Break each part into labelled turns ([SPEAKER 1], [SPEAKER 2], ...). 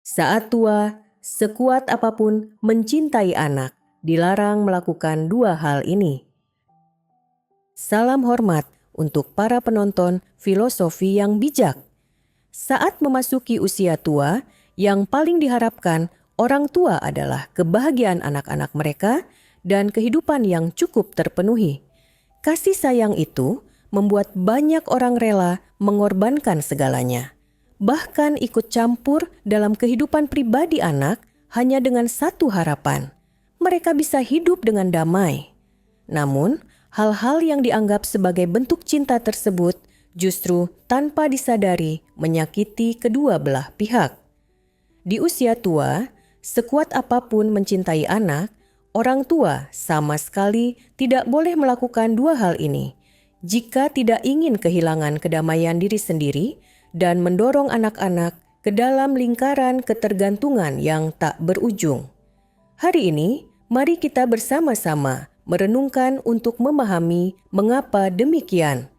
[SPEAKER 1] Saat tua, sekuat apapun mencintai anak, dilarang melakukan dua hal ini. Salam hormat untuk para penonton filosofi yang bijak. Saat memasuki usia tua, yang paling diharapkan orang tua adalah kebahagiaan anak-anak mereka dan kehidupan yang cukup terpenuhi. Kasih sayang itu membuat banyak orang rela mengorbankan segalanya, bahkan ikut campur dalam kehidupan pribadi anak hanya dengan satu harapan: mereka bisa hidup dengan damai. Namun, hal-hal yang dianggap sebagai bentuk cinta tersebut justru tanpa disadari menyakiti kedua belah pihak. Di usia tua, sekuat apapun mencintai anak, orang tua sama sekali tidak boleh melakukan dua hal ini jika tidak ingin kehilangan kedamaian diri sendiri dan mendorong anak-anak ke dalam lingkaran ketergantungan yang tak berujung. Hari ini, mari kita bersama-sama merenungkan untuk memahami mengapa demikian.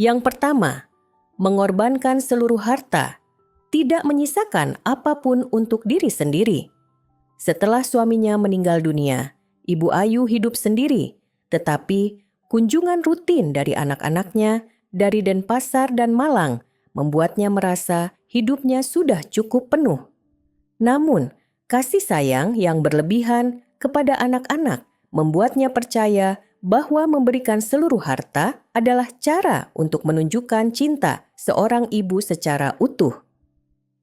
[SPEAKER 1] Yang pertama, mengorbankan seluruh harta, tidak menyisakan apapun untuk diri sendiri. Setelah suaminya meninggal dunia, Ibu Ayu hidup sendiri, tetapi kunjungan rutin dari anak-anaknya dari Denpasar dan Malang membuatnya merasa hidupnya sudah cukup penuh. Namun, kasih sayang yang berlebihan kepada anak-anak membuatnya percaya bahwa memberikan seluruh harta adalah cara untuk menunjukkan cinta seorang ibu secara utuh.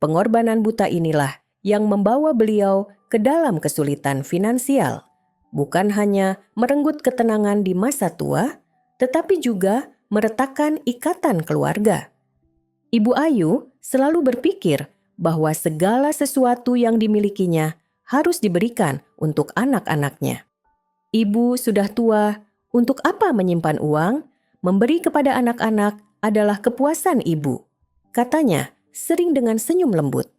[SPEAKER 1] Pengorbanan buta inilah yang membawa beliau ke dalam kesulitan finansial, bukan hanya merenggut ketenangan di masa tua, tetapi juga meretakkan ikatan keluarga. Ibu Ayu selalu berpikir bahwa segala sesuatu yang dimilikinya harus diberikan untuk anak-anaknya. Ibu sudah tua, untuk apa menyimpan uang? Memberi kepada anak-anak adalah kepuasan ibu, katanya sering dengan senyum lembut.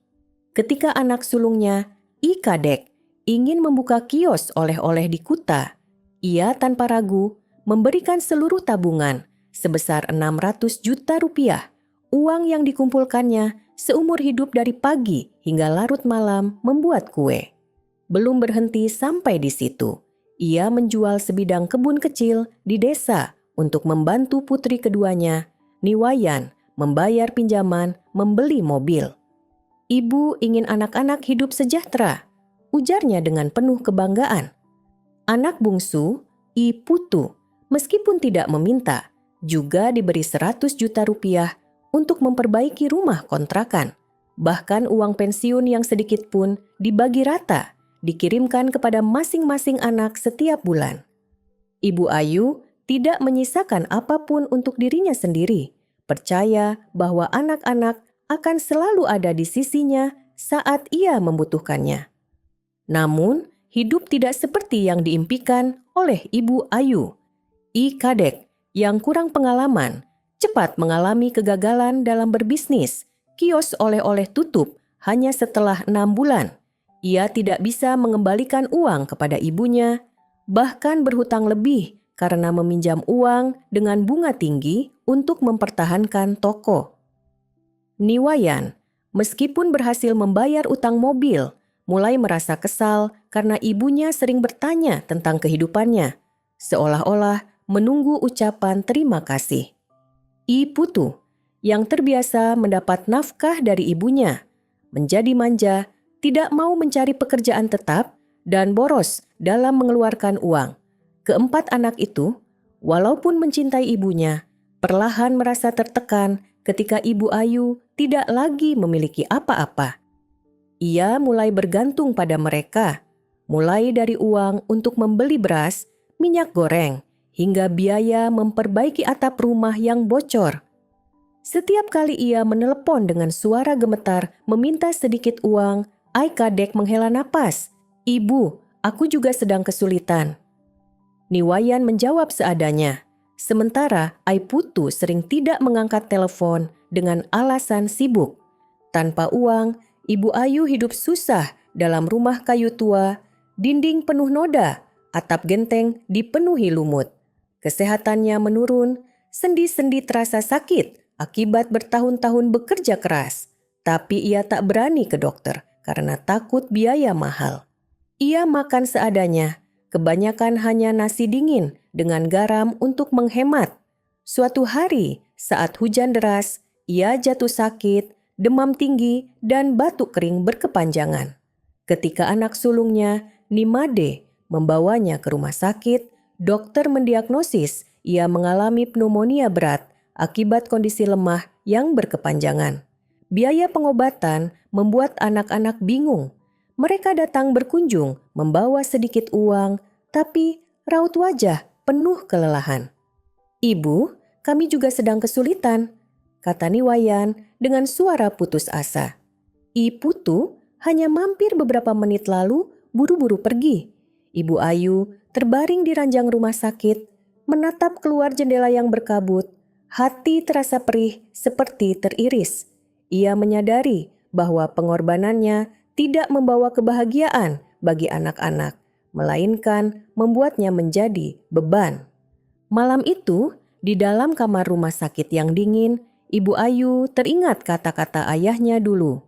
[SPEAKER 1] Ketika anak sulungnya, I Kadek, ingin membuka kios oleh-oleh di Kuta, ia tanpa ragu memberikan seluruh tabungan sebesar 600 juta rupiah, uang yang dikumpulkannya seumur hidup dari pagi hingga larut malam membuat kue. Belum berhenti sampai di situ. Ia menjual sebidang kebun kecil di desa untuk membantu putri keduanya, Niwayan, membayar pinjaman membeli mobil. Ibu ingin anak-anak hidup sejahtera, ujarnya dengan penuh kebanggaan. Anak bungsu, I Putu, meskipun tidak meminta, juga diberi 100 juta rupiah untuk memperbaiki rumah kontrakan. Bahkan uang pensiun yang sedikit pun dibagi rata, dikirimkan kepada masing-masing anak setiap bulan. Ibu Ayu tidak menyisakan apapun untuk dirinya sendiri, percaya bahwa anak-anak akan selalu ada di sisinya saat ia membutuhkannya. Namun, hidup tidak seperti yang diimpikan oleh Ibu Ayu. I Kadek, yang kurang pengalaman, cepat mengalami kegagalan dalam berbisnis. Kios oleh-oleh tutup hanya setelah 6 bulan. Ia tidak bisa mengembalikan uang kepada ibunya, bahkan berhutang lebih karena meminjam uang dengan bunga tinggi untuk mempertahankan toko. Niwayan, meskipun berhasil membayar utang mobil, mulai merasa kesal karena ibunya sering bertanya tentang kehidupannya, seolah-olah menunggu ucapan terima kasih. I Putu, yang terbiasa mendapat nafkah dari ibunya, menjadi manja, tidak mau mencari pekerjaan tetap, dan boros dalam mengeluarkan uang. Keempat anak itu, walaupun mencintai ibunya, perlahan merasa tertekan ketika Ibu Ayu tidak lagi memiliki apa-apa. Ia mulai bergantung pada mereka, mulai dari uang untuk membeli beras, minyak goreng, hingga biaya memperbaiki atap rumah yang bocor. Setiap kali ia menelepon dengan suara gemetar meminta sedikit uang, I Kadek menghela napas. Ibu, aku juga sedang kesulitan. Niwayan menjawab seadanya. Sementara I Putu sering tidak mengangkat telepon dengan alasan sibuk. Tanpa uang, Ibu Ayu hidup susah dalam rumah kayu tua, dinding penuh noda, atap genteng dipenuhi lumut. Kesehatannya menurun, sendi-sendi terasa sakit akibat bertahun-tahun bekerja keras. Tapi ia tak berani ke dokter karena takut biaya mahal. Ia makan seadanya, kebanyakan hanya nasi dingin dengan garam untuk menghemat. Suatu hari saat hujan deras, ia jatuh sakit, demam tinggi, dan batuk kering berkepanjangan. Ketika anak sulungnya, Nimade, membawanya ke rumah sakit, dokter mendiagnosis ia mengalami pneumonia berat akibat kondisi lemah yang berkepanjangan. Biaya pengobatan membuat anak-anak bingung. Mereka datang berkunjung, membawa sedikit uang, tapi raut wajah penuh kelelahan. "Ibu, kami juga sedang kesulitan," kata Niwayan dengan suara putus asa. I Putu hanya mampir beberapa menit lalu buru-buru pergi. Ibu Ayu terbaring di ranjang rumah sakit, menatap keluar jendela yang berkabut. Hati terasa perih seperti teriris. Ia menyadari bahwa pengorbanannya tidak membawa kebahagiaan bagi anak-anak, melainkan membuatnya menjadi beban. Malam itu, di dalam kamar rumah sakit yang dingin, Ibu Ayu teringat kata-kata ayahnya dulu.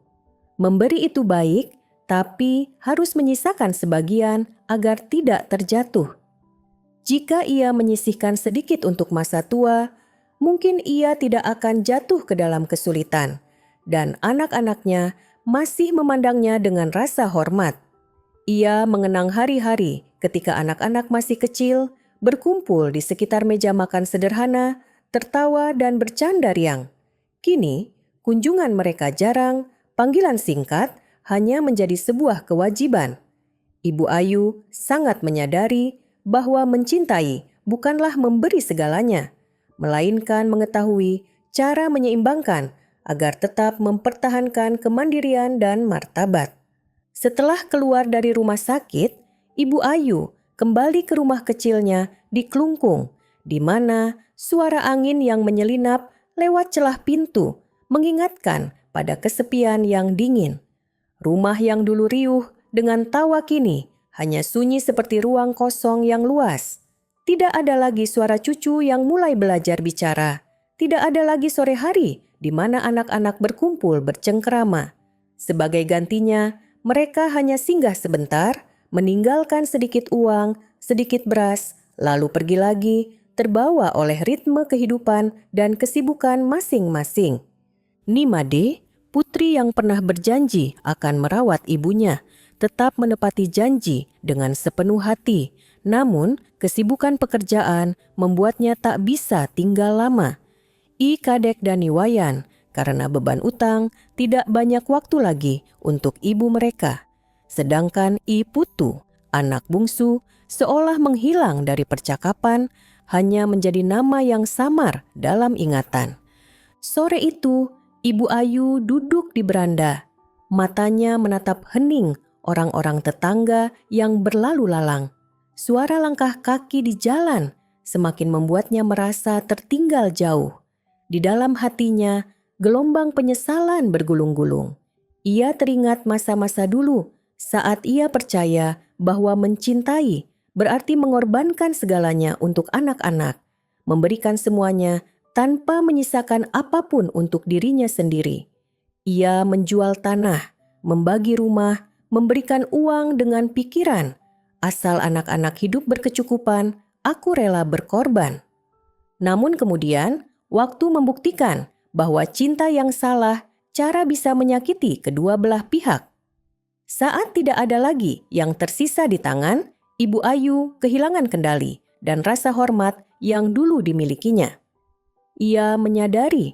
[SPEAKER 1] Memberi itu baik, tapi harus menyisakan sebagian agar tidak terjatuh. Jika ia menyisihkan sedikit untuk masa tua, mungkin ia tidak akan jatuh ke dalam kesulitan, dan anak-anaknya masih memandangnya dengan rasa hormat. Ia mengenang hari-hari ketika anak-anak masih kecil, berkumpul di sekitar meja makan sederhana, tertawa dan bercanda riang. Kini, kunjungan mereka jarang, panggilan singkat hanya menjadi sebuah kewajiban. Ibu Ayu sangat menyadari bahwa mencintai bukanlah memberi segalanya, melainkan mengetahui cara menyeimbangkan agar tetap mempertahankan kemandirian dan martabat. Setelah keluar dari rumah sakit, Ibu Ayu kembali ke rumah kecilnya di Klungkung, di mana suara angin yang menyelinap lewat celah pintu mengingatkan pada kesepian yang dingin. Rumah yang dulu riuh dengan tawa kini hanya sunyi seperti ruang kosong yang luas. Tidak ada lagi suara cucu yang mulai belajar bicara. Tidak ada lagi sore hari di mana anak-anak berkumpul bercengkerama. Sebagai gantinya, mereka hanya singgah sebentar, meninggalkan sedikit uang, sedikit beras, lalu pergi lagi, terbawa oleh ritme kehidupan dan kesibukan masing-masing. Nimade, putri yang pernah berjanji akan merawat ibunya, tetap menepati janji dengan sepenuh hati. Namun, kesibukan pekerjaan membuatnya tak bisa tinggal lama. I Kadek dan Niwayan, karena beban utang, tidak banyak waktu lagi untuk ibu mereka. Sedangkan I Putu, anak bungsu, seolah menghilang dari percakapan, hanya menjadi nama yang samar dalam ingatan. Sore itu, Ibu Ayu duduk di beranda. Matanya menatap hening orang-orang tetangga yang berlalu lalang. Suara langkah kaki di jalan semakin membuatnya merasa tertinggal jauh. Di dalam hatinya, gelombang penyesalan bergulung-gulung. Ia teringat masa-masa dulu saat ia percaya bahwa mencintai berarti mengorbankan segalanya untuk anak-anak, memberikan semuanya tanpa menyisakan apapun untuk dirinya sendiri. Ia menjual tanah, membagi rumah, memberikan uang dengan pikiran, asal anak-anak hidup berkecukupan, aku rela berkorban. Namun kemudian, waktu membuktikan bahwa cinta yang salah cara bisa menyakiti kedua belah pihak. Saat tidak ada lagi yang tersisa di tangan, Ibu Ayu kehilangan kendali dan rasa hormat yang dulu dimilikinya. Ia menyadari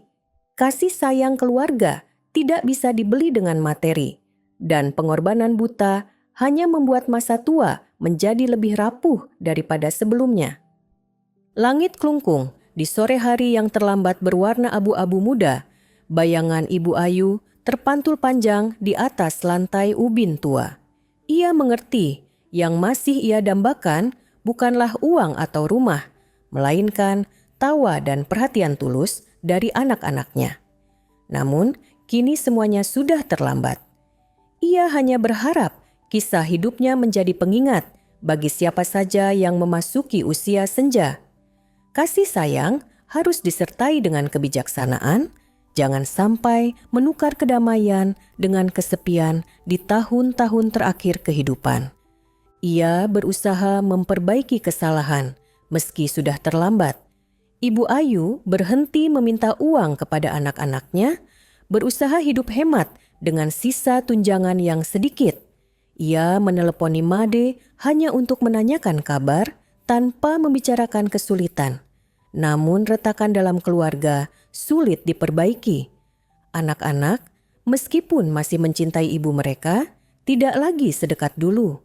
[SPEAKER 1] kasih sayang keluarga tidak bisa dibeli dengan materi, dan pengorbanan buta hanya membuat masa tua menjadi lebih rapuh daripada sebelumnya. Langit Klungkung di sore hari yang terlambat berwarna abu-abu muda, bayangan Ibu Ayu terpantul panjang di atas lantai ubin tua. Ia mengerti yang masih ia dambakan bukanlah uang atau rumah, melainkan tawa dan perhatian tulus dari anak-anaknya. Namun, kini semuanya sudah terlambat. Ia hanya berharap kisah hidupnya menjadi pengingat bagi siapa saja yang memasuki usia senja. Kasih sayang harus disertai dengan kebijaksanaan, Jangan sampai menukar kedamaian dengan kesepian di tahun-tahun terakhir kehidupan. Ia berusaha memperbaiki kesalahan meski sudah terlambat. Ibu Ayu berhenti meminta uang kepada anak-anaknya, berusaha hidup hemat dengan sisa tunjangan yang sedikit. Ia meneleponi Made hanya untuk menanyakan kabar tanpa membicarakan kesulitan. Namun retakan dalam keluarga sulit diperbaiki. Anak-anak, meskipun masih mencintai ibu mereka, tidak lagi sedekat dulu.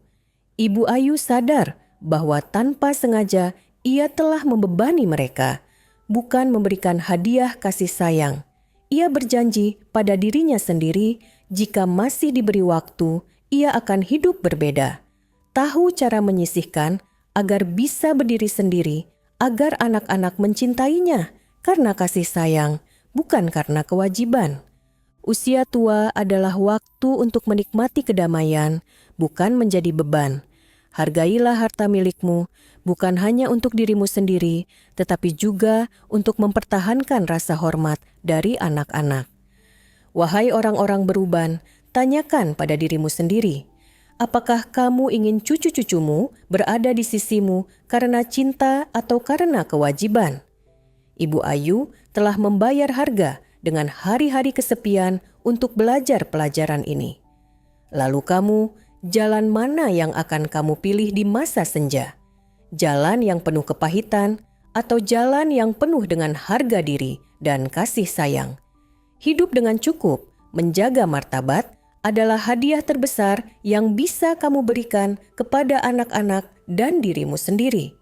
[SPEAKER 1] Ibu Ayu sadar bahwa tanpa sengaja ia telah membebani mereka, bukan memberikan hadiah kasih sayang. Ia berjanji pada dirinya sendiri jika masih diberi waktu, ia akan hidup berbeda. Tahu cara menyisihkan agar bisa berdiri sendiri, agar anak-anak mencintainya karena kasih sayang, bukan karena kewajiban. Usia tua adalah waktu untuk menikmati kedamaian, bukan menjadi beban. Hargailah harta milikmu, bukan hanya untuk dirimu sendiri, tetapi juga untuk mempertahankan rasa hormat dari anak-anak. Wahai orang-orang beruban, tanyakan pada dirimu sendiri, apakah kamu ingin cucu-cucumu berada di sisimu karena cinta atau karena kewajiban? Ibu Ayu telah membayar harga dengan hari-hari kesepian untuk belajar pelajaran ini. Lalu kamu, jalan mana yang akan kamu pilih di masa senja? Jalan yang penuh kepahitan atau jalan yang penuh dengan harga diri dan kasih sayang? Hidup dengan cukup, menjaga martabat, adalah hadiah terbesar yang bisa kamu berikan kepada anak-anak dan dirimu sendiri.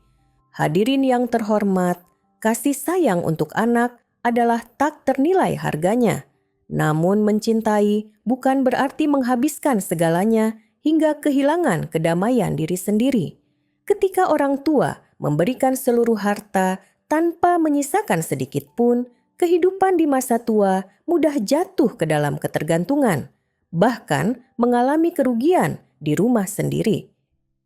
[SPEAKER 1] Hadirin yang terhormat, kasih sayang untuk anak adalah tak ternilai harganya. Namun mencintai bukan berarti menghabiskan segalanya hingga kehilangan kedamaian diri sendiri. Ketika orang tua memberikan seluruh harta tanpa menyisakan sedikit pun, kehidupan di masa tua mudah jatuh ke dalam ketergantungan, bahkan mengalami kerugian di rumah sendiri.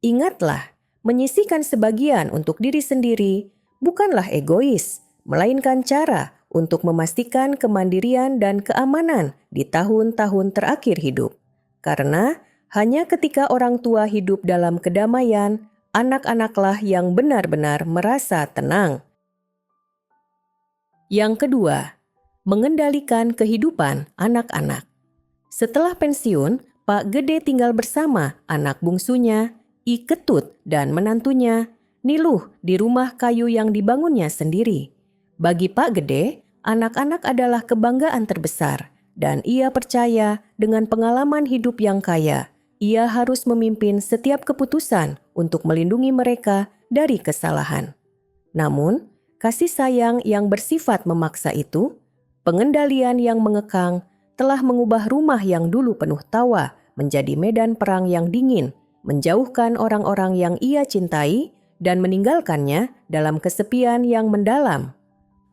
[SPEAKER 1] Ingatlah, menyisihkan sebagian untuk diri sendiri bukanlah egois, melainkan cara untuk memastikan kemandirian dan keamanan di tahun-tahun terakhir hidup. Karena hanya ketika orang tua hidup dalam kedamaian, anak-anaklah yang benar-benar merasa tenang. Yang kedua, mengendalikan kehidupan anak-anak. Setelah pensiun, Pak Gede tinggal bersama anak bungsunya, I Ketut dan menantunya, Niluh, di rumah kayu yang dibangunnya sendiri. Bagi Pak Gede, anak-anak adalah kebanggaan terbesar, dan ia percaya dengan pengalaman hidup yang kaya, ia harus memimpin setiap keputusan untuk melindungi mereka dari kesalahan. Namun, kasih sayang yang bersifat memaksa itu, pengendalian yang mengekang, telah mengubah rumah yang dulu penuh tawa menjadi medan perang yang dingin, menjauhkan orang-orang yang ia cintai dan meninggalkannya dalam kesepian yang mendalam.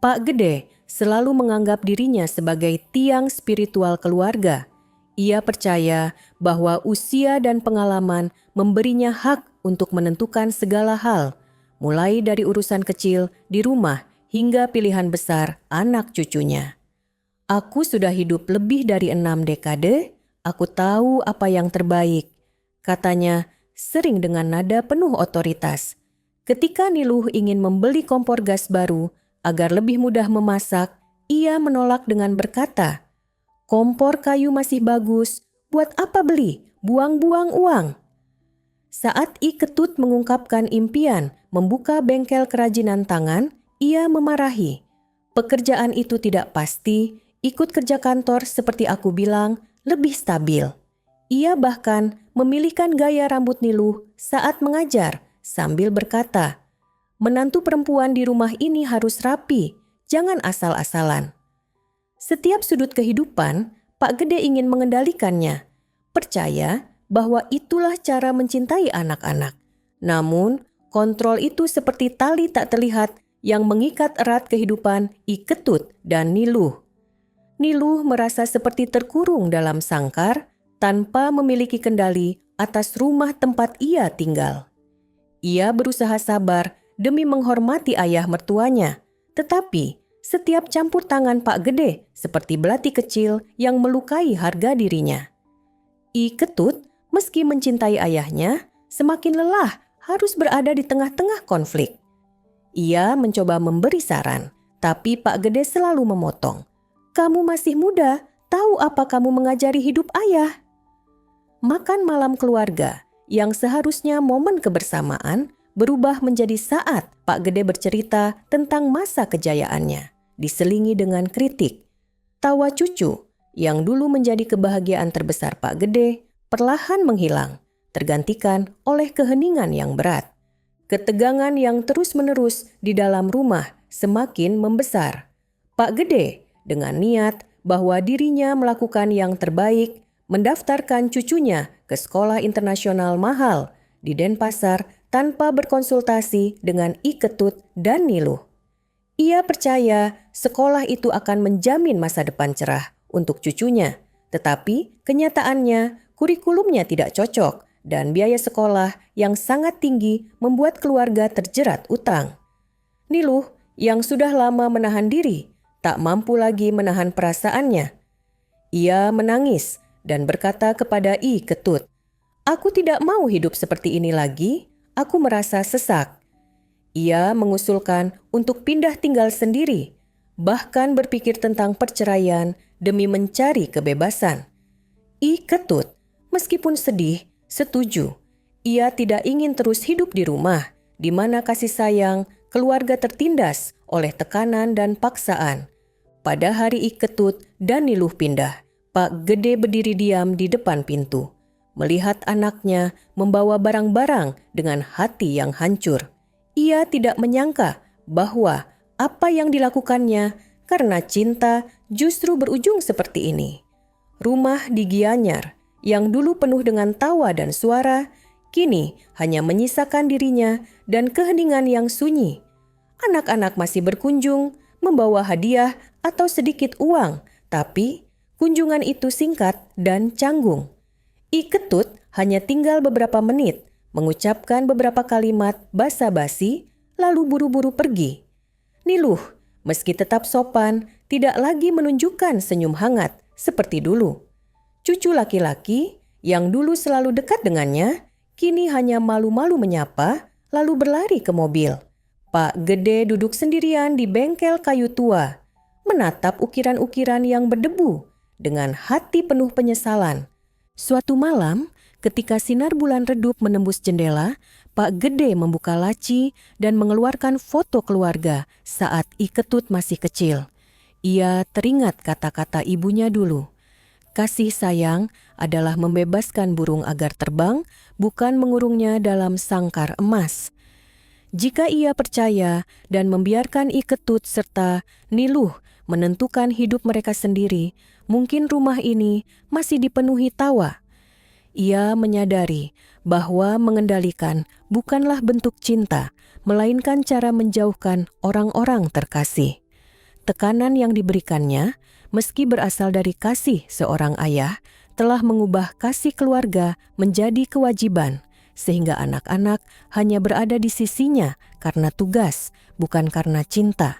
[SPEAKER 1] Pak Gede selalu menganggap dirinya sebagai tiang spiritual keluarga. Ia percaya bahwa usia dan pengalaman memberinya hak untuk menentukan segala hal, mulai dari urusan kecil di rumah hingga pilihan besar anak cucunya. Aku sudah hidup lebih dari 6 dekade, aku tahu apa yang terbaik, katanya sering dengan nada penuh otoritas. Ketika Niluh ingin membeli kompor gas baru agar lebih mudah memasak, ia menolak dengan berkata, "Kompor kayu masih bagus, buat apa beli? Buang-buang uang." Saat I Ketut mengungkapkan impian membuka bengkel kerajinan tangan, ia memarahi. Pekerjaan itu tidak pasti, ikut kerja kantor seperti aku bilang, lebih stabil. Ia bahkan memilihkan gaya rambut Niluh saat mengajar sambil berkata, "Menantu perempuan di rumah ini harus rapi, jangan asal-asalan." Setiap sudut kehidupan, Pak Gede ingin mengendalikannya. Percaya bahwa itulah cara mencintai anak-anak. Namun, kontrol itu seperti tali tak terlihat yang mengikat erat kehidupan I Ketut dan Niluh. Niluh merasa seperti terkurung dalam sangkar tanpa memiliki kendali atas rumah tempat ia tinggal. Ia berusaha sabar demi menghormati ayah mertuanya, tetapi Setiap campur tangan Pak Gede seperti belati kecil yang melukai harga dirinya. I Ketut, meski mencintai ayahnya, semakin lelah harus berada di tengah-tengah konflik. Ia mencoba memberi saran, tapi Pak Gede selalu memotong. "Kamu masih muda, tahu apa kamu mengajari hidup ayah?" Makan malam keluarga yang seharusnya momen kebersamaan berubah menjadi saat Pak Gede bercerita tentang masa kejayaannya, diselingi dengan kritik. Tawa cucu yang dulu menjadi kebahagiaan terbesar Pak Gede perlahan menghilang, tergantikan oleh keheningan yang berat. Ketegangan yang terus-menerus di dalam rumah semakin membesar. Pak Gede dengan niat bahwa dirinya melakukan yang terbaik, mendaftarkan cucunya ke sekolah internasional mahal di Denpasar tanpa berkonsultasi dengan I Ketut dan Niluh. Ia percaya sekolah itu akan menjamin masa depan cerah untuk cucunya, tetapi kenyataannya kurikulumnya tidak cocok dan biaya sekolah yang sangat tinggi membuat keluarga terjerat utang. Niluh yang sudah lama menahan diri tak mampu lagi menahan perasaannya. Ia menangis dan berkata kepada I Ketut, "Aku tidak mau hidup seperti ini lagi, aku merasa sesak." Ia mengusulkan untuk pindah tinggal sendiri, bahkan berpikir tentang perceraian demi mencari kebebasan. I Ketut, meskipun sedih, setuju. Ia tidak ingin terus hidup di rumah, di mana kasih sayang keluarga tertindas oleh tekanan dan paksaan. Pada hari I Ketut dan Niluh pindah, Pak Gede berdiri diam di depan pintu, melihat anaknya membawa barang-barang dengan hati yang hancur. Ia tidak menyangka bahwa apa yang dilakukannya karena cinta justru berujung seperti ini. Rumah di Gianyar yang dulu penuh dengan tawa dan suara, kini hanya menyisakan dirinya dan keheningan yang sunyi. Anak-anak masih berkunjung, membawa hadiah atau sedikit uang, tapi kunjungan itu singkat dan canggung. I Ketut hanya tinggal beberapa menit, mengucapkan beberapa kalimat basa-basi, lalu buru-buru pergi. Niluh, meski tetap sopan, tidak lagi menunjukkan senyum hangat seperti dulu. Cucu laki-laki yang dulu selalu dekat dengannya, kini hanya malu-malu menyapa, lalu berlari ke mobil. Pak Gede duduk sendirian di bengkel kayu tua, menatap ukiran-ukiran yang berdebu dengan hati penuh penyesalan. Suatu malam, ketika sinar bulan redup menembus jendela, Pak Gede membuka laci dan mengeluarkan foto keluarga saat I Ketut masih kecil. Ia teringat kata-kata ibunya dulu. Kasih sayang adalah membebaskan burung agar terbang, bukan mengurungnya dalam sangkar emas. Jika ia percaya dan membiarkan I Ketut serta Niluh menentukan hidup mereka sendiri, mungkin rumah ini masih dipenuhi tawa. Ia menyadari bahwa mengendalikan bukanlah bentuk cinta, melainkan cara menjauhkan orang-orang terkasih. Tekanan yang diberikannya, meski berasal dari kasih seorang ayah, telah mengubah kasih keluarga menjadi kewajiban, sehingga anak-anak hanya berada di sisinya karena tugas, bukan karena cinta.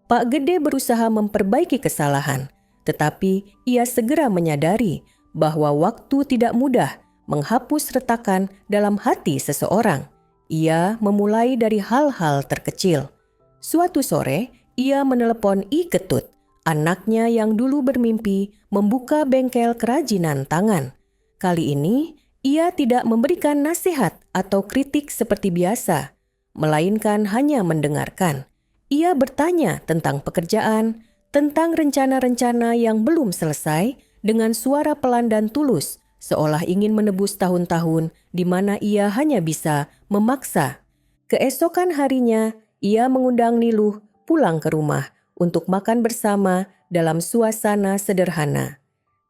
[SPEAKER 1] Pak Gede berusaha memperbaiki kesalahan, tetapi ia segera menyadari bahwa waktu tidak mudah menghapus retakan dalam hati seseorang. Ia memulai dari hal-hal terkecil. Suatu sore, ia menelepon I Ketut, anaknya yang dulu bermimpi membuka bengkel kerajinan tangan. Kali ini, ia tidak memberikan nasihat atau kritik seperti biasa, melainkan hanya mendengarkan. Ia bertanya tentang pekerjaan, tentang rencana-rencana yang belum selesai dengan suara pelan dan tulus, seolah ingin menebus tahun-tahun di mana ia hanya bisa memaksa. Keesokan harinya, ia mengundang Niluh pulang ke rumah untuk makan bersama dalam suasana sederhana.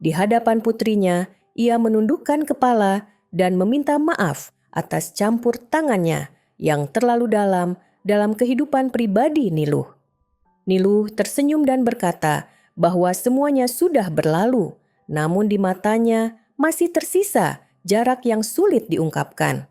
[SPEAKER 1] Di hadapan putrinya, ia menundukkan kepala dan meminta maaf atas campur tangannya yang terlalu dalam kehidupan pribadi Niluh. Niluh tersenyum dan berkata bahwa semuanya sudah berlalu, namun di matanya masih tersisa jarak yang sulit diungkapkan.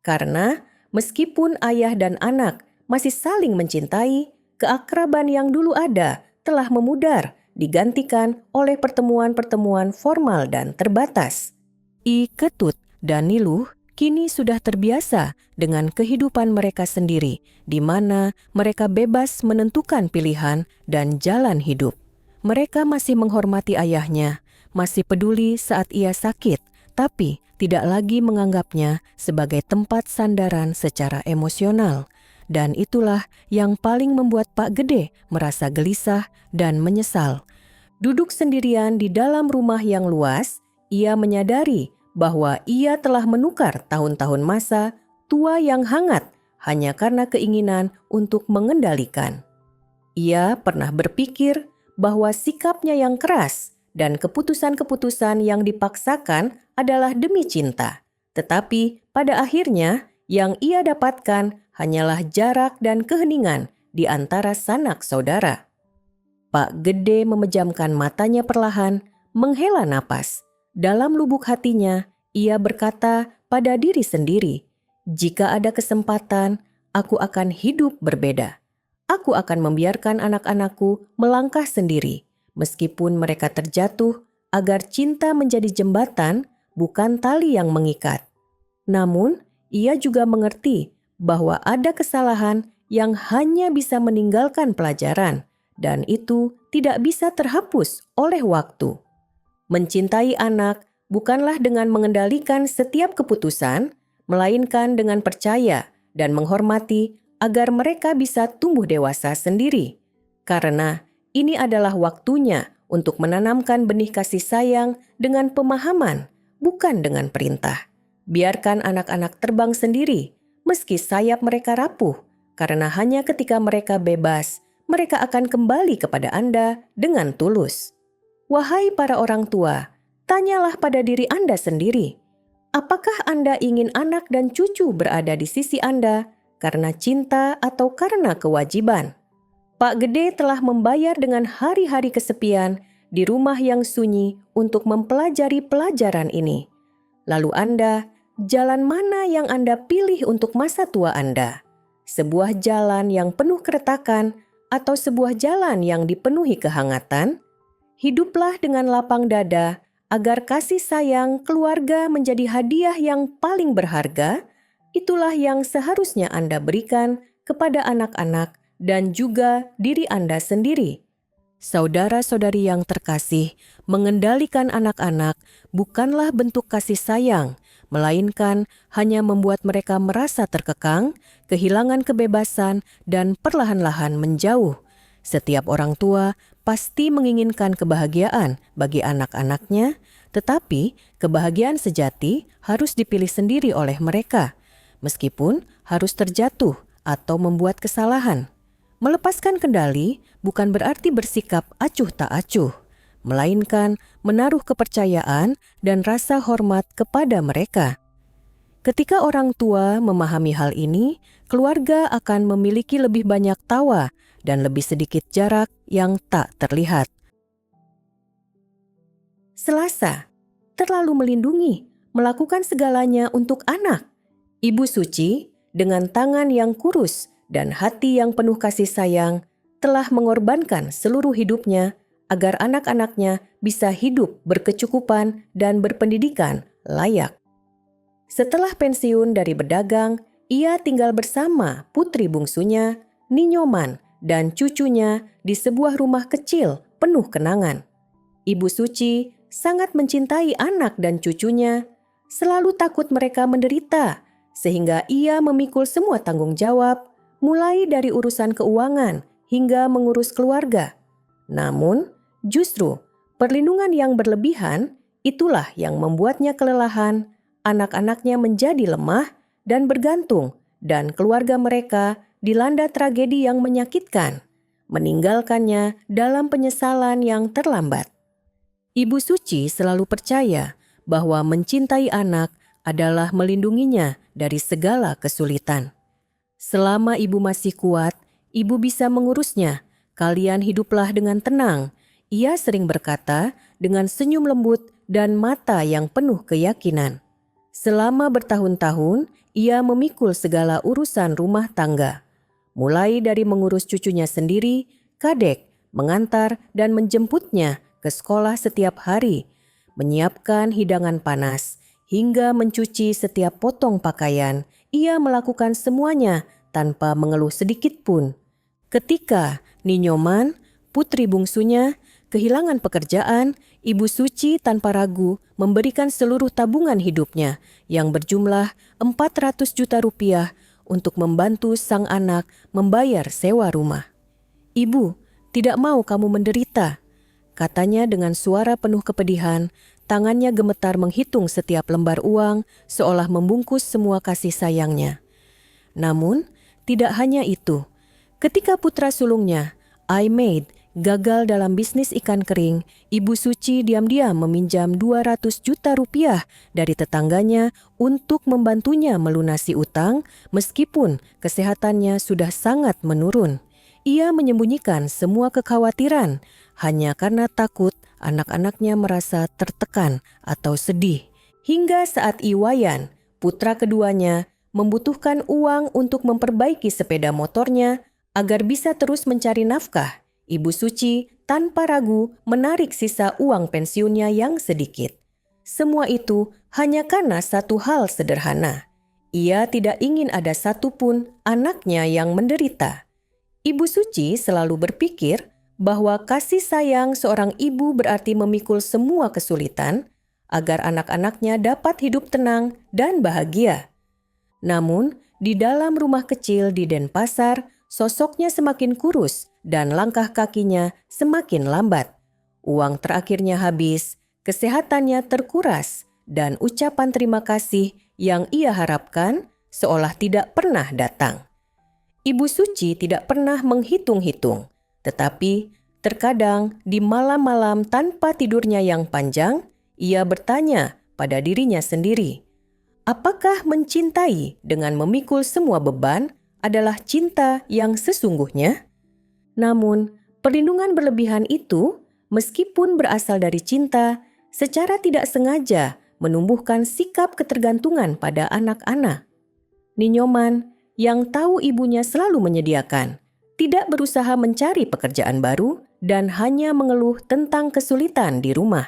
[SPEAKER 1] Karena meskipun ayah dan anak masih saling mencintai, keakraban yang dulu ada telah memudar, digantikan oleh pertemuan-pertemuan formal dan terbatas. I Ketut dan Niluh kini sudah terbiasa dengan kehidupan mereka sendiri, di mana mereka bebas menentukan pilihan dan jalan hidup. Mereka masih menghormati ayahnya, masih peduli saat ia sakit, tapi tidak lagi menganggapnya sebagai tempat sandaran secara emosional. Dan itulah yang paling membuat Pak Gede merasa gelisah dan menyesal. Duduk sendirian di dalam rumah yang luas, ia menyadari bahwa ia telah menukar tahun-tahun masa tua yang hangat hanya karena keinginan untuk mengendalikan. Ia pernah berpikir bahwa sikapnya yang keras dan keputusan-keputusan yang dipaksakan adalah demi cinta. Tetapi pada akhirnya yang ia dapatkan hanyalah jarak dan keheningan di antara sanak saudara. Pak Gede memejamkan matanya perlahan, menghela napas. Dalam lubuk hatinya, ia berkata pada diri sendiri, "Jika ada kesempatan, aku akan hidup berbeda. Aku akan membiarkan anak-anakku melangkah sendiri, meskipun mereka terjatuh, agar cinta menjadi jembatan, bukan tali yang mengikat." Namun, ia juga mengerti bahwa ada kesalahan yang hanya bisa meninggalkan pelajaran, dan itu tidak bisa terhapus oleh waktu. Mencintai anak bukanlah dengan mengendalikan setiap keputusan, melainkan dengan percaya dan menghormati agar mereka bisa tumbuh dewasa sendiri. Karena ini adalah waktunya untuk menanamkan benih kasih sayang dengan pemahaman, bukan dengan perintah. Biarkan anak-anak terbang sendiri, meski sayap mereka rapuh, karena hanya ketika mereka bebas, mereka akan kembali kepada Anda dengan tulus. Wahai para orang tua, tanyalah pada diri Anda sendiri, apakah Anda ingin anak dan cucu berada di sisi Anda karena cinta atau karena kewajiban? Pak Gede telah membayar dengan hari-hari kesepian di rumah yang sunyi untuk mempelajari pelajaran ini. Lalu Anda, jalan mana yang Anda pilih untuk masa tua Anda? Sebuah jalan yang penuh keretakan atau sebuah jalan yang dipenuhi kehangatan? Hiduplah dengan lapang dada agar kasih sayang keluarga menjadi hadiah yang paling berharga. Itulah yang seharusnya Anda berikan kepada anak-anak dan juga diri Anda sendiri. Saudara-saudari yang terkasih, mengendalikan anak-anak bukanlah bentuk kasih sayang, melainkan hanya membuat mereka merasa terkekang, kehilangan kebebasan, dan perlahan-lahan menjauh. Setiap orang tua pasti menginginkan kebahagiaan bagi anak-anaknya, tetapi kebahagiaan sejati harus dipilih sendiri oleh mereka, meskipun harus terjatuh atau membuat kesalahan. Melepaskan kendali bukan berarti bersikap acuh tak acuh, melainkan menaruh kepercayaan dan rasa hormat kepada mereka. Ketika orang tua memahami hal ini, keluarga akan memiliki lebih banyak tawa dan lebih sedikit jarak yang tak terlihat. Selasa, terlalu melindungi, melakukan segalanya untuk anak. Ibu Suci dengan tangan yang kurus dan hati yang penuh kasih sayang telah mengorbankan seluruh hidupnya agar anak-anaknya bisa hidup berkecukupan dan berpendidikan layak. Setelah pensiun dari berdagang, ia tinggal bersama putri bungsunya, Ninyoman, dan cucunya di sebuah rumah kecil penuh kenangan. Ibu Suci sangat mencintai anak dan cucunya, selalu takut mereka menderita, sehingga ia memikul semua tanggung jawab, mulai dari urusan keuangan hingga mengurus keluarga. Namun, justru perlindungan yang berlebihan itulah yang membuatnya kelelahan, anak-anaknya menjadi lemah dan bergantung, dan keluarga mereka dilanda tragedi yang menyakitkan, meninggalkannya dalam penyesalan yang terlambat. Ibu Suci selalu percaya bahwa mencintai anak adalah melindunginya dari segala kesulitan. Selama ibu masih kuat, ibu bisa mengurusnya. Kalian hiduplah dengan tenang. Ia sering berkata dengan senyum lembut dan mata yang penuh keyakinan. Selama bertahun-tahun, ia memikul segala urusan rumah tangga. mulai dari mengurus cucunya sendiri, Kadek, mengantar dan menjemputnya ke sekolah setiap hari, menyiapkan hidangan panas, hingga mencuci setiap potong pakaian. Ia melakukan semuanya tanpa mengeluh sedikit pun. Ketika Ninyoman, putri bungsunya, kehilangan pekerjaan, Ibu Suci tanpa ragu memberikan seluruh tabungan hidupnya yang berjumlah 400 juta rupiah untuk membantu sang anak membayar sewa rumah. "Ibu, tidak mau kamu menderita," katanya dengan suara penuh kepedihan. Tangannya gemetar menghitung setiap lembar uang seolah membungkus semua kasih sayangnya. Namun, tidak hanya itu. Ketika putra sulungnya, I-Maid, gagal dalam bisnis ikan kering, Ibu Suci diam-diam meminjam 200 juta rupiah dari tetangganya untuk membantunya melunasi utang meskipun kesehatannya sudah sangat menurun. Ia menyembunyikan semua kekhawatiran hanya karena takut anak-anaknya merasa tertekan atau sedih. Hingga saat Iwayan, putra keduanya, membutuhkan uang untuk memperbaiki sepeda motornya agar bisa terus mencari nafkah, Ibu Suci tanpa ragu menarik sisa uang pensiunnya yang sedikit. Semua itu hanya karena satu hal sederhana. Ia tidak ingin ada satupun anaknya yang menderita. Ibu Suci selalu berpikir bahwa kasih sayang seorang ibu berarti memikul semua kesulitan agar anak-anaknya dapat hidup tenang dan bahagia. Namun, di dalam rumah kecil di Denpasar, sosoknya semakin kurus dan langkah kakinya semakin lambat. Uang terakhirnya habis, kesehatannya terkuras, dan ucapan terima kasih yang ia harapkan seolah tidak pernah datang. Ibu Suci tidak pernah menghitung-hitung, tetapi terkadang di malam-malam tanpa tidurnya yang panjang, ia bertanya pada dirinya sendiri, apakah mencintai dengan memikul semua beban adalah cinta yang sesungguhnya? Namun, perlindungan berlebihan itu, meskipun berasal dari cinta, secara tidak sengaja menumbuhkan sikap ketergantungan pada anak-anak. Ninyoman, yang tahu ibunya selalu menyediakan, tidak berusaha mencari pekerjaan baru dan hanya mengeluh tentang kesulitan di rumah.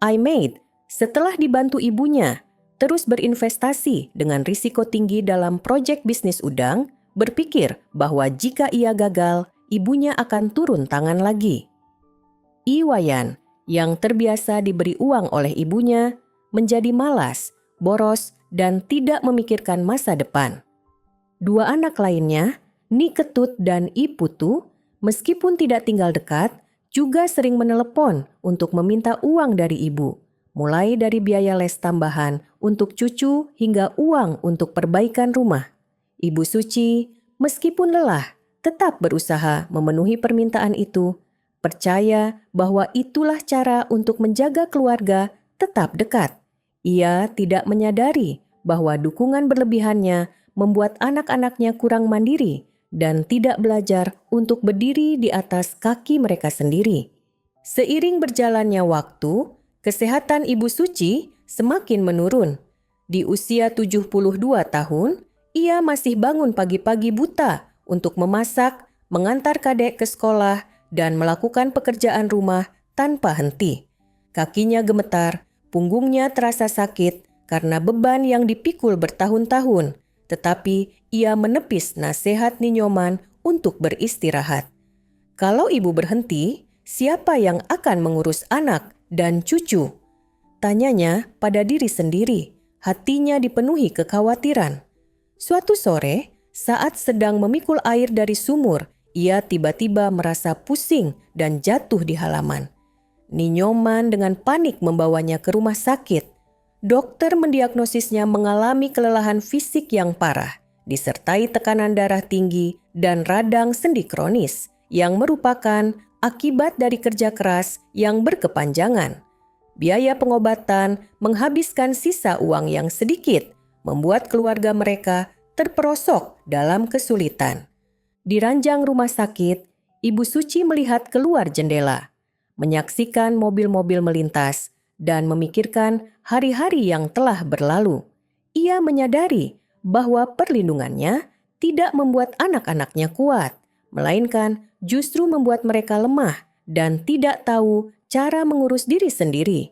[SPEAKER 1] I-Maid, setelah dibantu ibunya, terus berinvestasi dengan risiko tinggi dalam proyek bisnis udang, berpikir bahwa jika ia gagal, ibunya akan turun tangan lagi. Iwayan, yang terbiasa diberi uang oleh ibunya, menjadi malas, boros, dan tidak memikirkan masa depan. Dua anak lainnya, Ni Ketut dan I Putu, meskipun tidak tinggal dekat, juga sering menelepon untuk meminta uang dari ibu, mulai dari biaya les tambahan untuk cucu hingga uang untuk perbaikan rumah. Ibu Suci, meskipun lelah, tetap berusaha memenuhi permintaan itu, percaya bahwa itulah cara untuk menjaga keluarga tetap dekat. Ia tidak menyadari bahwa dukungan berlebihannya membuat anak-anaknya kurang mandiri dan tidak belajar untuk berdiri di atas kaki mereka sendiri. Seiring berjalannya waktu, kesehatan Ibu Suci semakin menurun. Di usia 72 tahun, ia masih bangun pagi-pagi buta untuk memasak, mengantar Kadek ke sekolah, dan melakukan pekerjaan rumah tanpa henti. Kakinya gemetar, punggungnya terasa sakit karena beban yang dipikul bertahun-tahun, tetapi ia menepis nasihat Ninyoman untuk beristirahat. Kalau ibu berhenti, siapa yang akan mengurus anak dan cucu? Tanyanya pada diri sendiri, hatinya dipenuhi kekhawatiran. Suatu sore, saat sedang memikul air dari sumur, ia tiba-tiba merasa pusing dan jatuh di halaman. Ninyoman dengan panik membawanya ke rumah sakit. Dokter mendiagnosisnya mengalami kelelahan fisik yang parah, disertai tekanan darah tinggi dan radang sendi kronis yang merupakan akibat dari kerja keras yang berkepanjangan. Biaya pengobatan menghabiskan sisa uang yang sedikit, membuat keluarga mereka terperosok dalam kesulitan. Di ranjang rumah sakit, Ibu Suci melihat keluar jendela, menyaksikan mobil-mobil melintas, dan memikirkan hari-hari yang telah berlalu. Ia menyadari bahwa perlindungannya tidak membuat anak-anaknya kuat, melainkan justru membuat mereka lemah dan tidak tahu cara mengurus diri sendiri.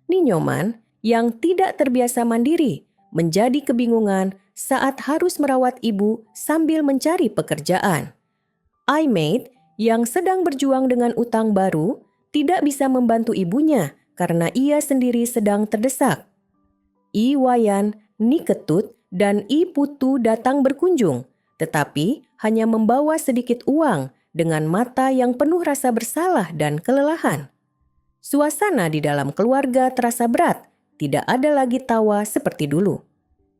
[SPEAKER 1] Ninyoman yang tidak terbiasa mandiri menjadi kebingungan saat harus merawat ibu sambil mencari pekerjaan. I-Maid yang sedang berjuang dengan utang baru tidak bisa membantu ibunya karena ia sendiri sedang terdesak. I Wayan, Ni Ketut, dan I Putu datang berkunjung, tetapi hanya membawa sedikit uang dengan mata yang penuh rasa bersalah dan kelelahan. Suasana di dalam keluarga terasa berat, tidak ada lagi tawa seperti dulu.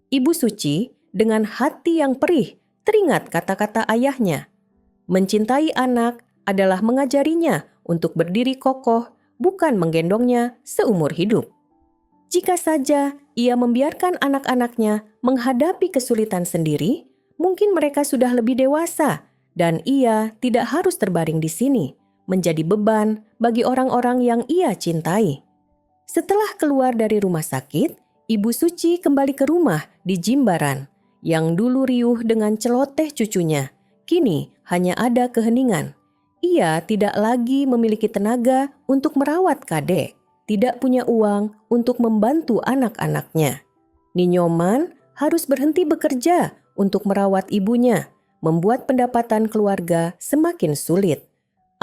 [SPEAKER 1] Ibu Suci dengan hati yang perih teringat kata-kata ayahnya. Mencintai anak adalah mengajarinya untuk berdiri kokoh, bukan menggendongnya seumur hidup. Jika saja ia membiarkan anak-anaknya menghadapi kesulitan sendiri, mungkin mereka sudah lebih dewasa dan ia tidak harus terbaring di sini, menjadi beban bagi orang-orang yang ia cintai. Setelah keluar dari rumah sakit, Ibu Suci kembali ke rumah di Jimbaran, yang dulu riuh dengan celoteh cucunya. Kini hanya ada keheningan. Ia tidak lagi memiliki tenaga untuk merawat Kadek, tidak punya uang untuk membantu anak-anaknya. Ninyoman harus berhenti bekerja untuk merawat ibunya, membuat pendapatan keluarga semakin sulit.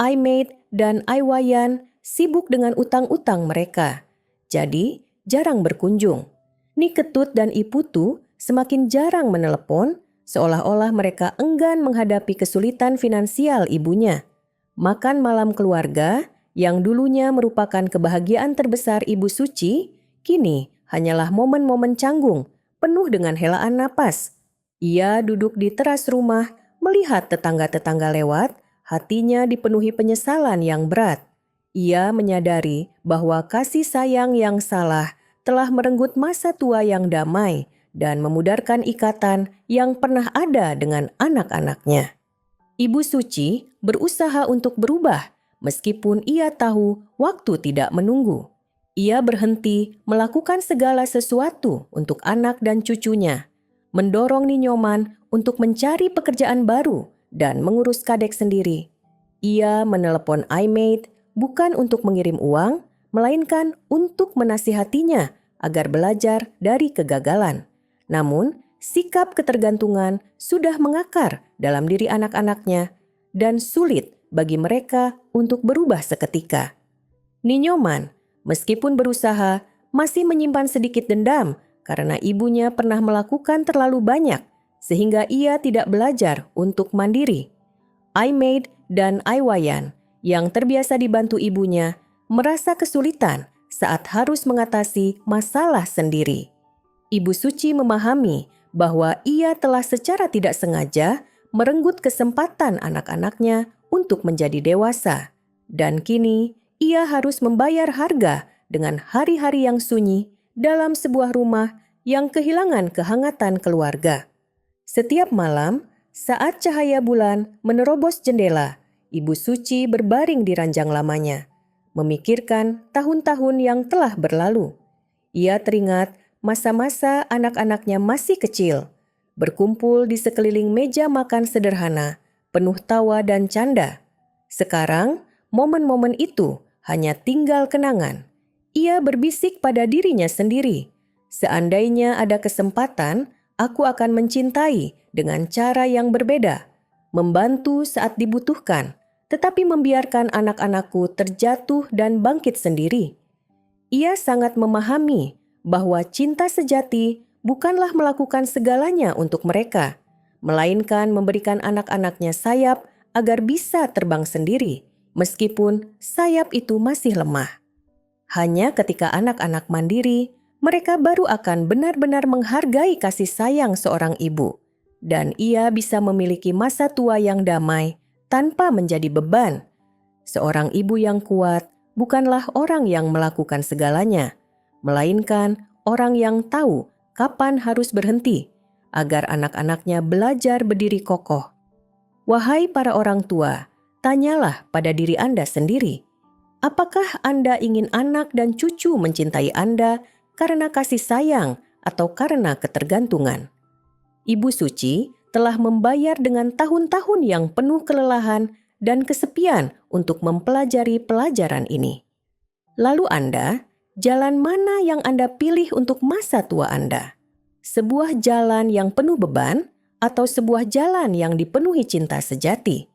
[SPEAKER 1] I-Maid dan I Wayan sibuk dengan utang-utang mereka, jadi jarang berkunjung. Ni Ketut dan I Putu semakin jarang menelepon, seolah-olah mereka enggan menghadapi kesulitan finansial ibunya. Makan malam keluarga yang dulunya merupakan kebahagiaan terbesar Ibu Suci, kini hanyalah momen-momen canggung, penuh dengan helaan napas. Ia duduk di teras rumah, melihat tetangga-tetangga lewat, hatinya dipenuhi penyesalan yang berat. Ia menyadari bahwa kasih sayang yang salah telah merenggut masa tua yang damai dan memudarkan ikatan yang pernah ada dengan anak-anaknya. Ibu Suci berusaha untuk berubah, meskipun ia tahu waktu tidak menunggu. Ia berhenti melakukan segala sesuatu untuk anak dan cucunya, mendorong Ninyoman untuk mencari pekerjaan baru dan mengurus Kadek sendiri. Ia menelepon I-Maid bukan untuk mengirim uang, melainkan untuk menasihatinya agar belajar dari kegagalan. Namun, sikap ketergantungan sudah mengakar dalam diri anak-anaknya dan sulit bagi mereka untuk berubah seketika. Ninyoman, meskipun berusaha, masih menyimpan sedikit dendam karena ibunya pernah melakukan terlalu banyak sehingga ia tidak belajar untuk mandiri. I-Maid dan I Wayan yang terbiasa dibantu ibunya merasa kesulitan saat harus mengatasi masalah sendiri. Ibu Suci memahami bahwa ia telah secara tidak sengaja merenggut kesempatan anak-anaknya untuk menjadi dewasa. Dan kini ia harus membayar harga dengan hari-hari yang sunyi dalam sebuah rumah yang kehilangan kehangatan keluarga. Setiap malam, saat cahaya bulan menerobos jendela, Ibu Suci berbaring di ranjang lamanya, memikirkan tahun-tahun yang telah berlalu. Ia teringat masa-masa anak-anaknya masih kecil, berkumpul di sekeliling meja makan sederhana, penuh tawa dan canda. Sekarang, momen-momen itu hanya tinggal kenangan. Ia berbisik pada dirinya sendiri, seandainya ada kesempatan, aku akan mencintai dengan cara yang berbeda, membantu saat dibutuhkan, tetapi membiarkan anak-anakku terjatuh dan bangkit sendiri. Ia sangat memahami bahwa cinta sejati bukanlah melakukan segalanya untuk mereka, melainkan memberikan anak-anaknya sayap agar bisa terbang sendiri, meskipun sayap itu masih lemah. Hanya ketika anak-anak mandiri, mereka baru akan benar-benar menghargai kasih sayang seorang ibu, dan ia bisa memiliki masa tua yang damai tanpa menjadi beban. Seorang ibu yang kuat bukanlah orang yang melakukan segalanya, melainkan orang yang tahu kapan harus berhenti agar anak-anaknya belajar berdiri kokoh. Wahai para orang tua, tanyalah pada diri Anda sendiri, apakah Anda ingin anak dan cucu mencintai Anda karena kasih sayang atau karena ketergantungan? Ibu Suci telah membayar dengan tahun-tahun yang penuh kelelahan dan kesepian untuk mempelajari pelajaran ini. Lalu Anda, jalan mana yang Anda pilih untuk masa tua Anda? Sebuah jalan yang penuh beban atau sebuah jalan yang dipenuhi cinta sejati?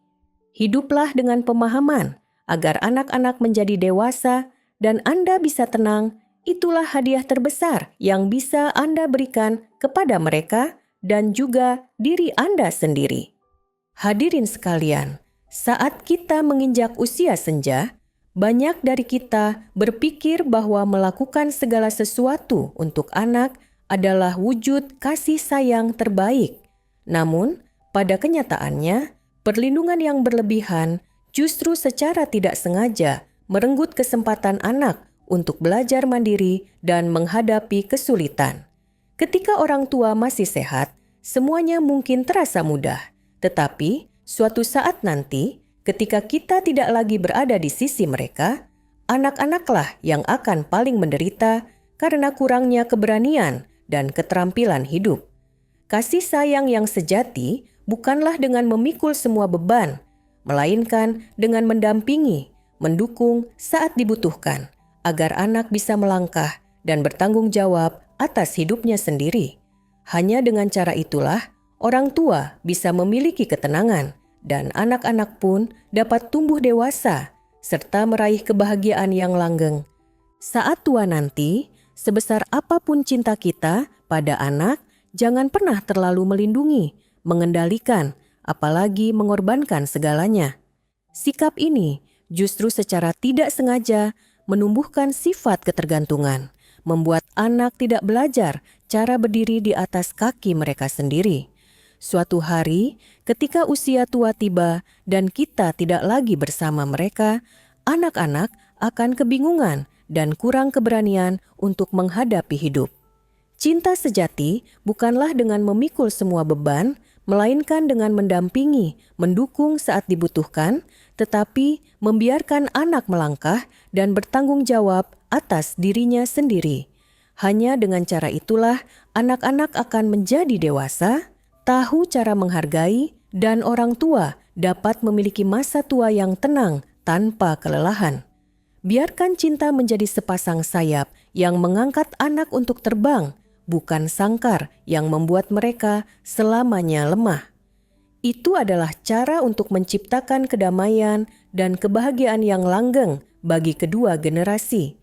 [SPEAKER 1] Hiduplah dengan pemahaman agar anak-anak menjadi dewasa dan Anda bisa tenang. Itulah hadiah terbesar yang bisa Anda berikan kepada mereka dan juga diri Anda sendiri. Hadirin sekalian, saat kita menginjak usia senja, banyak dari kita berpikir bahwa melakukan segala sesuatu untuk anak adalah wujud kasih sayang terbaik. Namun, pada kenyataannya, perlindungan yang berlebihan justru secara tidak sengaja merenggut kesempatan anak untuk belajar mandiri dan menghadapi kesulitan. Ketika orang tua masih sehat, semuanya mungkin terasa mudah. Tetapi, suatu saat nanti, ketika kita tidak lagi berada di sisi mereka, anak-anaklah yang akan paling menderita karena kurangnya keberanian dan keterampilan hidup. Kasih sayang yang sejati bukanlah dengan memikul semua beban, melainkan dengan mendampingi, mendukung saat dibutuhkan, agar anak bisa melangkah dan bertanggung jawab atas hidupnya sendiri. Hanya dengan cara itulah orang tua bisa memiliki ketenangan dan anak-anak pun dapat tumbuh dewasa serta meraih kebahagiaan yang langgeng. Saat tua nanti, sebesar apapun cinta kita pada anak, jangan pernah terlalu melindungi, mengendalikan, apalagi mengorbankan segalanya. Sikap ini justru secara tidak sengaja menumbuhkan sifat ketergantungan, membuat anak tidak belajar cara berdiri di atas kaki mereka sendiri. Suatu hari, ketika usia tua tiba dan kita tidak lagi bersama mereka, anak-anak akan kebingungan dan kurang keberanian untuk menghadapi hidup. Cinta sejati bukanlah dengan memikul semua beban, melainkan dengan mendampingi, mendukung saat dibutuhkan, tetapi membiarkan anak melangkah dan bertanggung jawab atas dirinya sendiri. Hanya dengan cara itulah anak-anak akan menjadi dewasa, tahu cara menghargai, dan orang tua dapat memiliki masa tua yang tenang tanpa kelelahan. Biarkan cinta menjadi sepasang sayap yang mengangkat anak untuk terbang, bukan sangkar yang membuat mereka selamanya lemah. Itu adalah cara untuk menciptakan kedamaian dan kebahagiaan yang langgeng bagi kedua generasi.